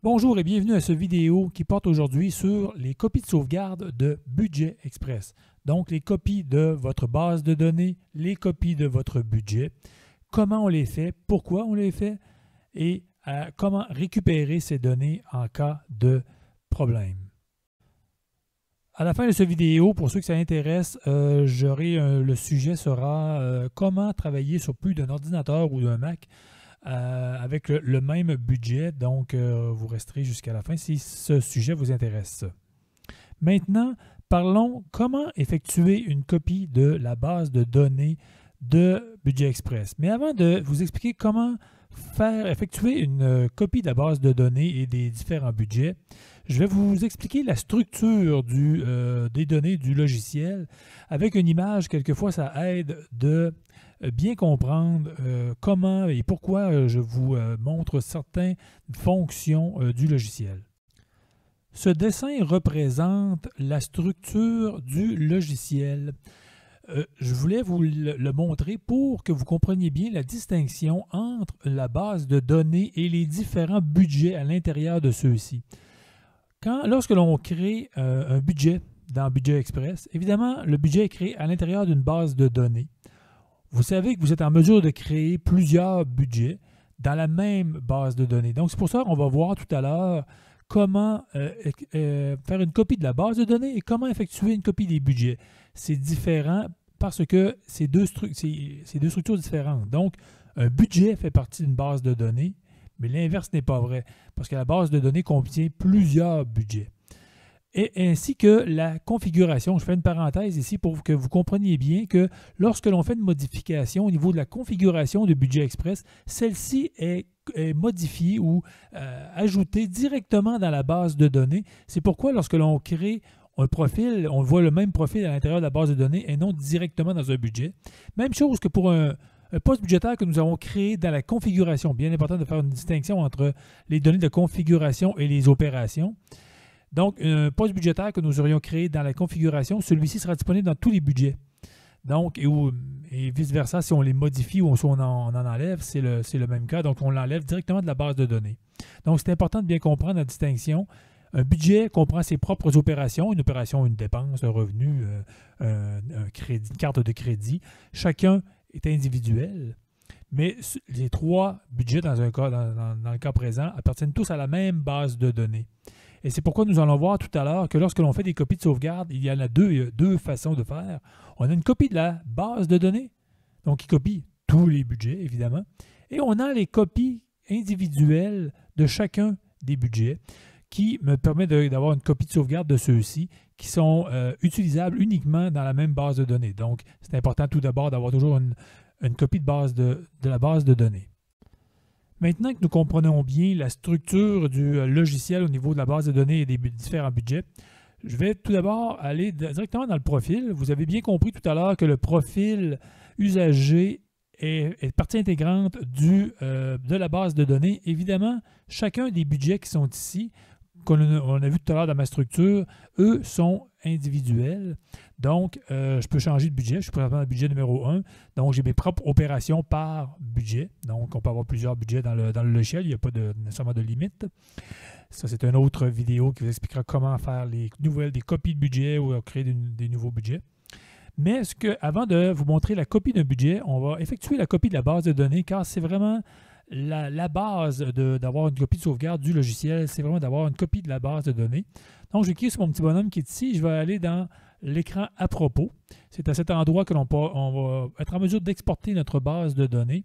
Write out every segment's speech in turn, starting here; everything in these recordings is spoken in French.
Bonjour et bienvenue à cette vidéo qui porte aujourd'hui sur les copies de sauvegarde de Budget Express. Donc les copies de votre base de données, les copies de votre budget, comment on les fait, pourquoi on les fait et comment récupérer ces données en cas de problème. À la fin de cette vidéo, pour ceux que ça intéresse, le sujet sera comment travailler sur plus d'un ordinateur ou d'un Mac avec le même budget. Donc, vous resterez jusqu'à la fin si ce sujet vous intéresse. Maintenant, parlons comment effectuer une copie de la base de données de Budget Express. Mais avant de vous expliquer comment effectuer une copie de la base de données et des différents budgets, je vais vous expliquer la structure des données du logiciel. Avec une image, quelquefois, ça aide de bien comprendre comment et pourquoi je vous montre certaines fonctions du logiciel. Ce dessin représente la structure du logiciel. Je voulais vous le montrer pour que vous compreniez bien la distinction entre la base de données et les différents budgets à l'intérieur de ceux-ci. Lorsque l'on crée un budget dans Budget Express, évidemment, le budget est créé à l'intérieur d'une base de données. Vous savez que vous êtes en mesure de créer plusieurs budgets dans la même base de données. Donc, c'est pour ça qu'on va voir tout à l'heure comment faire une copie de la base de données et comment effectuer une copie des budgets. C'est différent parce que c'est deux structures différentes. Donc, un budget fait partie d'une base de données, mais l'inverse n'est pas vrai parce que la base de données contient plusieurs budgets. Et ainsi que la configuration. Je fais une parenthèse ici pour que vous compreniez bien que lorsque l'on fait une modification au niveau de la configuration de Budget Express, celle-ci est modifiée ou ajoutée directement dans la base de données. C'est pourquoi lorsque l'on crée un profil, on voit le même profil à l'intérieur de la base de données et non directement dans un budget. Même chose que pour un poste budgétaire que nous avons créé dans la configuration. Bien important de faire une distinction entre les données de configuration et les opérations. Donc, un poste budgétaire que nous aurions créé dans la configuration, celui-ci sera disponible dans tous les budgets. Donc, et vice-versa, si on les modifie ou si on en enlève, c'est le même cas. Donc, on l'enlève directement de la base de données. Donc, c'est important de bien comprendre la distinction. Un budget comprend ses propres opérations, une opération, une dépense, un revenu, un crédit, une carte de crédit. Chacun est individuel. Mais les trois budgets, dans le cas présent, appartiennent tous à la même base de données. Et c'est pourquoi nous allons voir tout à l'heure que lorsque l'on fait des copies de sauvegarde, il y en a deux façons de faire. On a une copie de la base de données, donc qui copie tous les budgets, évidemment. Et on a les copies individuelles de chacun des budgets qui me permet d'avoir une copie de sauvegarde de ceux-ci qui sont utilisables uniquement dans la même base de données. Donc, c'est important tout d'abord d'avoir toujours une copie de la base de données. Maintenant que nous comprenons bien la structure du logiciel au niveau de la base de données et des différents budgets, je vais tout d'abord aller directement dans le profil. Vous avez bien compris tout à l'heure que le profil usager est partie intégrante de la base de données. Évidemment, chacun des budgets qui sont ici, qu'on a vu tout à l'heure dans ma structure, eux sont individuels. Donc, je peux changer de budget. Je suis présentement dans le budget numéro 1. Donc, j'ai mes propres opérations par budget. Donc, on peut avoir plusieurs budgets dans le logiciel. Il n'y a pas nécessairement de limite. Ça, c'est une autre vidéo qui vous expliquera comment faire des copies de budget ou créer des nouveaux budgets. Mais avant de vous montrer la copie d'un budget, on va effectuer la copie de la base de données car c'est vraiment la base d'avoir une copie de sauvegarde du logiciel, c'est vraiment d'avoir une copie de la base de données. Donc, je vais cliquer sur mon petit bonhomme qui est ici. Je vais aller dans l'écran à propos. C'est à cet endroit que on va être en mesure d'exporter notre base de données.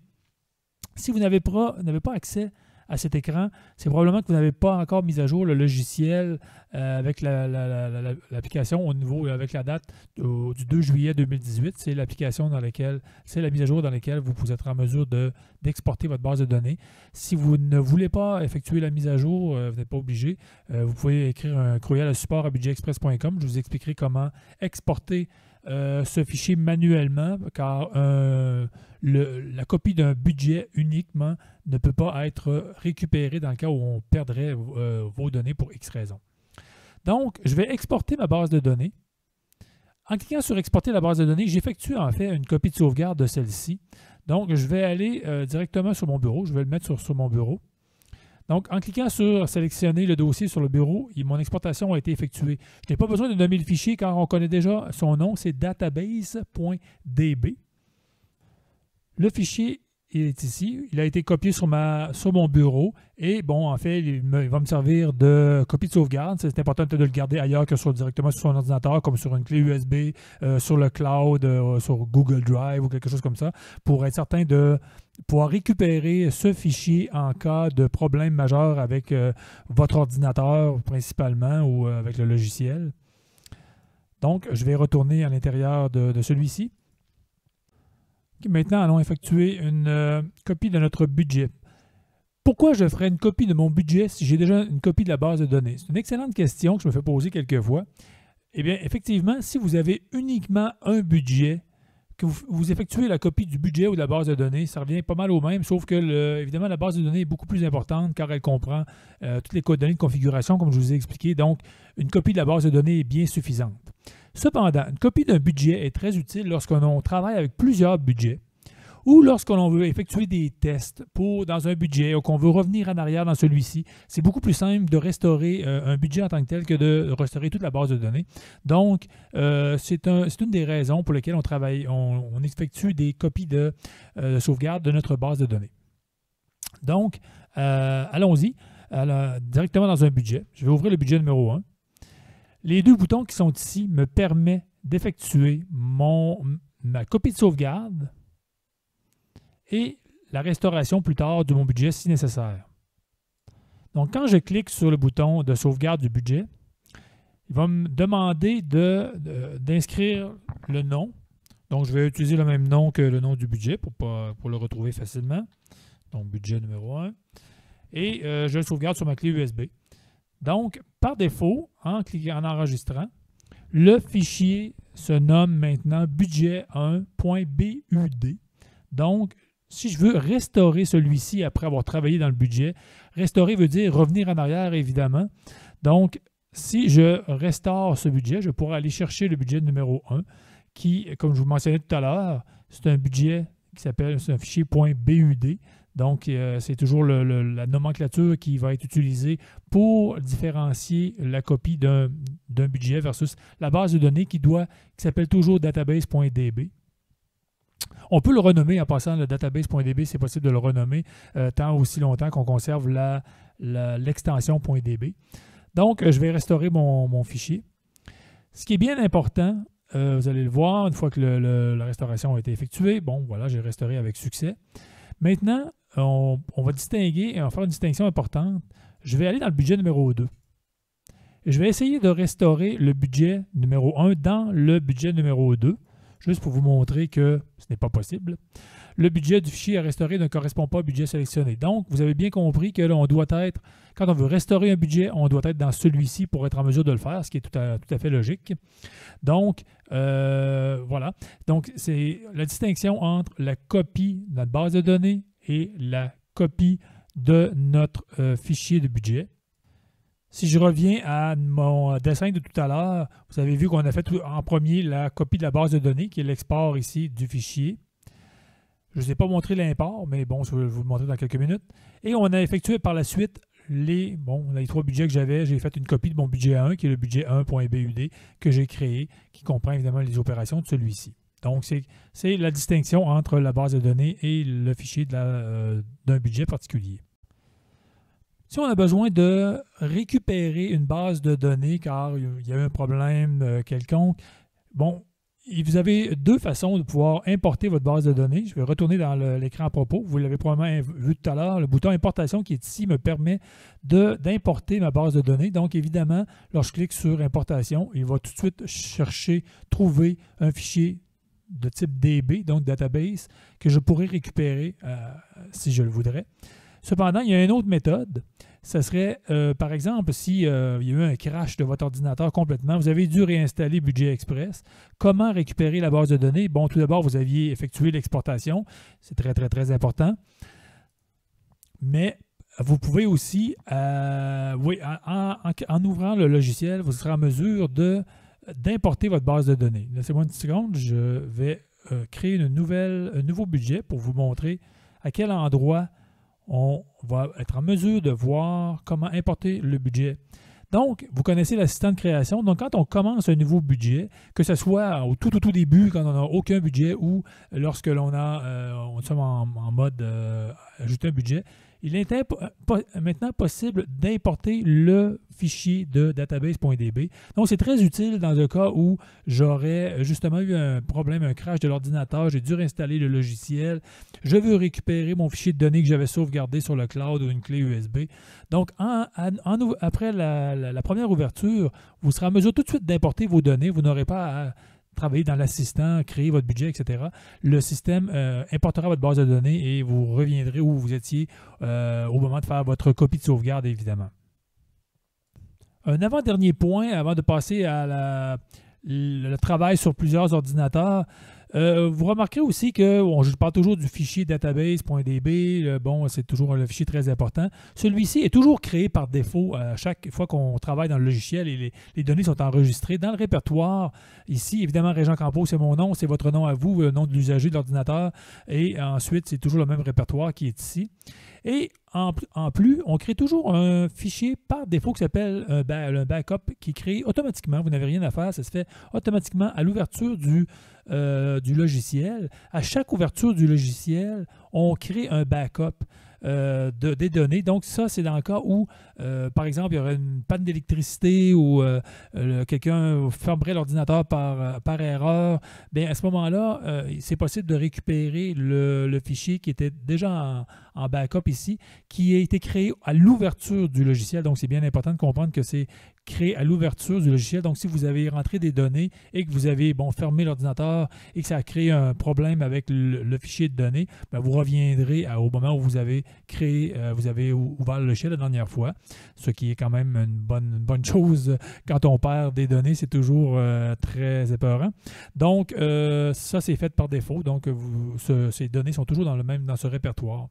Si vous n'avez pas accès à cet écran, c'est probablement que vous n'avez pas encore mis à jour le logiciel avec l'application au niveau, avec la date du 2 juillet 2018. C'est l'application c'est la mise à jour dans laquelle vous êtes en mesure d'exporter votre base de données. Si vous ne voulez pas effectuer la mise à jour, vous n'êtes pas obligé. Vous pouvez écrire un courriel à support@budgetexpress.com. Je vous expliquerai comment exporter ce fichier manuellement, car la copie d'un budget uniquement ne peut pas être récupérée dans le cas où on perdrait vos données pour X raisons. Donc, je vais exporter ma base de données. En cliquant sur exporter la base de données, j'effectue en fait une copie de sauvegarde de celle-ci. Donc, je vais aller directement sur mon bureau. Je vais le mettre sur mon bureau. Donc, en cliquant sur « Sélectionner le dossier sur le bureau », mon exportation a été effectuée. Je n'ai pas besoin de nommer le fichier car on connaît déjà son nom, c'est database.db. Le fichier est ici. Il a été copié sur mon bureau et bon, en fait, il va me servir de copie de sauvegarde. C'est important de le garder ailleurs que directement sur son ordinateur, comme sur une clé USB, sur le cloud, sur Google Drive ou quelque chose comme ça, pour être certain de pouvoir récupérer ce fichier en cas de problème majeur avec votre ordinateur principalement ou avec le logiciel. Donc, je vais retourner à l'intérieur de celui-ci. Maintenant, allons effectuer une copie de notre budget. Pourquoi je ferais une copie de mon budget si j'ai déjà une copie de la base de données? C'est une excellente question que je me fais poser quelques fois. Eh bien, effectivement, si vous avez uniquement un budget, que vous effectuez la copie du budget ou de la base de données, ça revient pas mal au même, sauf que, évidemment, la base de données est beaucoup plus importante car elle comprend toutes les coordonnées de configuration, comme je vous ai expliqué. Donc, une copie de la base de données est bien suffisante. Cependant, une copie d'un budget est très utile lorsqu'on travaille avec plusieurs budgets ou lorsqu'on veut effectuer des tests dans un budget ou qu'on veut revenir en arrière dans celui-ci. C'est beaucoup plus simple de restaurer un budget en tant que tel que de restaurer toute la base de données. Donc, c'est une des raisons pour lesquelles on effectue des copies de sauvegarde de notre base de données. Donc, allons-y directement dans un budget. Je vais ouvrir le budget numéro 1. Les deux boutons qui sont ici me permettent d'effectuer ma copie de sauvegarde et la restauration plus tard de mon budget si nécessaire. Donc, quand je clique sur le bouton de sauvegarde du budget, il va me demander d'inscrire le nom. Donc, je vais utiliser le même nom que le nom du budget pour le retrouver facilement. Donc, budget numéro 1. Et je le sauvegarde sur ma clé USB. Donc, par défaut, en enregistrant, le fichier se nomme maintenant budget1.bud. Donc, si je veux restaurer celui-ci après avoir travaillé dans le budget, restaurer veut dire revenir en arrière, évidemment. Donc, si je restaure ce budget, je pourrais aller chercher le budget numéro 1 qui, comme je vous mentionnais tout à l'heure, c'est un budget qui s'appelle un fichier .bud. Donc, c'est toujours la nomenclature qui va être utilisée pour différencier la copie d'un budget versus la base de données qui s'appelle toujours database.db. On peut le renommer en passant le database.db, c'est possible de le renommer tant aussi longtemps qu'on conserve l'extension .db. Donc, je vais restaurer mon fichier. Ce qui est bien important, vous allez le voir une fois que la restauration a été effectuée. Bon, voilà, j'ai restauré avec succès. Maintenant, on va distinguer, on va faire une distinction importante. Je vais aller dans le budget numéro 2. Et je vais essayer de restaurer le budget numéro 1 dans le budget numéro 2, juste pour vous montrer que ce n'est pas possible. Le budget du fichier à restaurer ne correspond pas au budget sélectionné. Donc, vous avez bien compris que là, quand on veut restaurer un budget, on doit être dans celui-ci pour être en mesure de le faire, ce qui est tout à fait logique. Donc, voilà. Donc, c'est la distinction entre la copie de notre base de données et la copie de notre fichier de budget. Si je reviens à mon dessin de tout à l'heure, vous avez vu qu'on a fait en premier la copie de la base de données, qui est l'export ici du fichier. Je ne vous ai pas montré l'import, mais bon, je vais vous le montrer dans quelques minutes. Et on a effectué par la suite les trois budgets que j'avais. J'ai fait une copie de mon budget 1, qui est le budget 1.bud, que j'ai créé, qui comprend évidemment les opérations de celui-ci. Donc, c'est la distinction entre la base de données et le fichier d'un budget particulier. Si on a besoin de récupérer une base de données car il y a eu un problème quelconque, bon, vous avez deux façons de pouvoir importer votre base de données. Je vais retourner dans l'écran à propos. Vous l'avez probablement vu tout à l'heure. Le bouton importation qui est ici me permet d'importer ma base de données. Donc, évidemment, lorsque je clique sur importation, il va tout de suite trouver un fichier de type DB, donc database, que je pourrais récupérer si je le voudrais. Cependant, il y a une autre méthode. Ce serait, par exemple, s'il y a eu un crash de votre ordinateur complètement, vous avez dû réinstaller Budget Express. Comment récupérer la base de données? Bon, tout d'abord, vous aviez effectué l'exportation. C'est très, très, très important. Mais vous pouvez aussi, en ouvrant le logiciel, vous serez en mesure d'importer votre base de données. Laissez-moi une seconde, je vais créer un nouveau budget pour vous montrer à quel endroit on va être en mesure de voir comment importer le budget. Donc, vous connaissez l'assistant de création. Donc, quand on commence un nouveau budget, que ce soit au tout début, quand on n'a aucun budget, ou lorsque on est en mode ajouter un budget, il est maintenant possible d'importer le fichier de database.db. Donc, c'est très utile dans le cas où j'aurais justement eu un problème, un crash de l'ordinateur, j'ai dû réinstaller le logiciel, je veux récupérer mon fichier de données que j'avais sauvegardé sur le cloud ou une clé USB. Donc, après la première ouverture, vous serez en mesure tout de suite d'importer vos données. Vous n'aurez pas à travailler dans l'assistant, créer votre budget, etc. Le système importera votre base de données et vous reviendrez où vous étiez au moment de faire votre copie de sauvegarde, évidemment. Un avant-dernier point, avant de passer à le travail sur plusieurs ordinateurs, vous remarquerez aussi que je parle toujours du fichier database.db. Bon, c'est toujours le fichier très important. Celui-ci est toujours créé par défaut à chaque fois qu'on travaille dans le logiciel et les données sont enregistrées dans le répertoire. Ici, évidemment, Régent Campeau, c'est mon nom, c'est votre nom à vous, le nom de l'usager de l'ordinateur. Et ensuite, c'est toujours le même répertoire qui est ici. Et en plus, on crée toujours un fichier par défaut qui s'appelle un backup qui est créé automatiquement. Vous n'avez rien à faire, ça se fait automatiquement à l'ouverture du logiciel. À chaque ouverture du logiciel, on crée un backup des données. Donc ça, c'est dans le cas où, par exemple, il y aurait une panne d'électricité ou quelqu'un fermerait l'ordinateur par erreur. Bien, à ce moment-là, c'est possible de récupérer le fichier qui était déjà en backup ici, qui a été créé à l'ouverture du logiciel. Donc, c'est bien important de comprendre que c'est créé à l'ouverture du logiciel. Donc, si vous avez rentré des données et que vous avez fermé l'ordinateur et que ça a créé un problème avec le fichier de données, bien, vous reviendrez au moment où vous avez créé, vous avez ouvert le logiciel la dernière fois, ce qui est quand même une bonne chose. Quand on perd des données, c'est toujours très épeurant. Donc, ça, c'est fait par défaut. Donc, ces données sont toujours dans ce répertoire.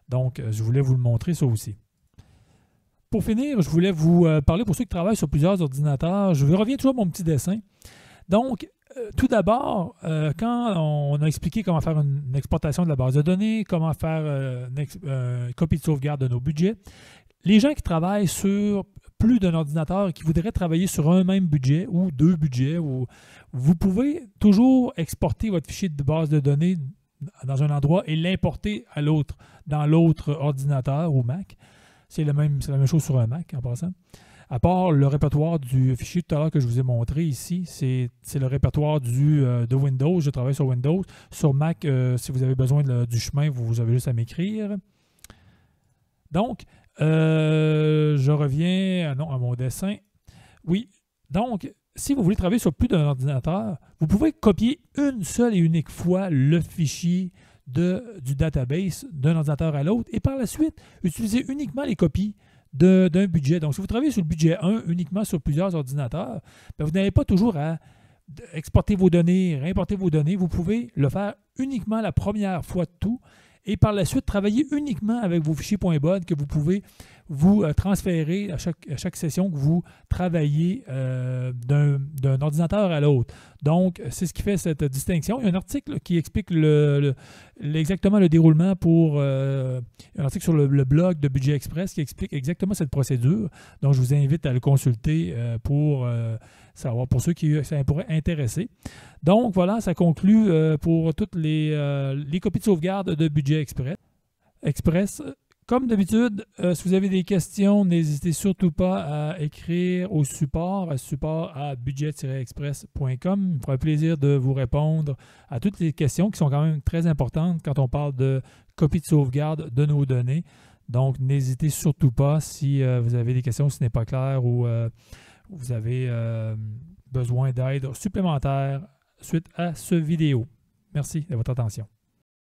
Donc, je voulais vous le montrer, ça aussi. Pour finir, je voulais vous parler pour ceux qui travaillent sur plusieurs ordinateurs. Je reviens toujours à mon petit dessin. Donc, tout d'abord, quand on a expliqué comment faire une exportation de la base de données, comment faire une copie de sauvegarde de nos budgets, les gens qui travaillent sur plus d'un ordinateur et qui voudraient travailler sur un même budget ou deux budgets, vous pouvez toujours exporter votre fichier de base de données dans un endroit et l'importer dans l'autre ordinateur ou Mac. C'est la même chose sur un Mac en passant. À part le répertoire du fichier tout à l'heure que je vous ai montré ici, c'est le répertoire de Windows. Je travaille sur Windows. Sur Mac, si vous avez besoin du chemin, vous avez juste à m'écrire. Donc, je reviens à mon dessin. Oui, donc, si vous voulez travailler sur plus d'un ordinateur, vous pouvez copier une seule et unique fois le fichier du database d'un ordinateur à l'autre et par la suite, utiliser uniquement les copies d'un budget. Donc, si vous travaillez sur le budget 1 uniquement sur plusieurs ordinateurs, bien, vous n'avez pas toujours à exporter vos données, réimporter vos données. Vous pouvez le faire uniquement la première fois de tout et par la suite, travailler uniquement avec vos fichiers .bod que vous pouvez vous transférer à chaque session que vous travaillez d'un ordinateur à l'autre. Donc, c'est ce qui fait cette distinction. Il y a un article qui explique exactement le déroulement un article sur le blog de Budget Express qui explique exactement cette procédure. Donc, je vous invite à le consulter pour savoir, pour ceux qui ça pourrait intéresser. Donc, voilà, ça conclut pour toutes les copies de sauvegarde de Budget Express. Comme d'habitude, si vous avez des questions, n'hésitez surtout pas à écrire au support à budget-express.com. Il me fera plaisir de vous répondre à toutes les questions qui sont quand même très importantes quand on parle de copie de sauvegarde de nos données. Donc, n'hésitez surtout pas si vous avez des questions, si ce n'est pas clair ou vous avez besoin d'aide supplémentaire suite à cette vidéo. Merci de votre attention.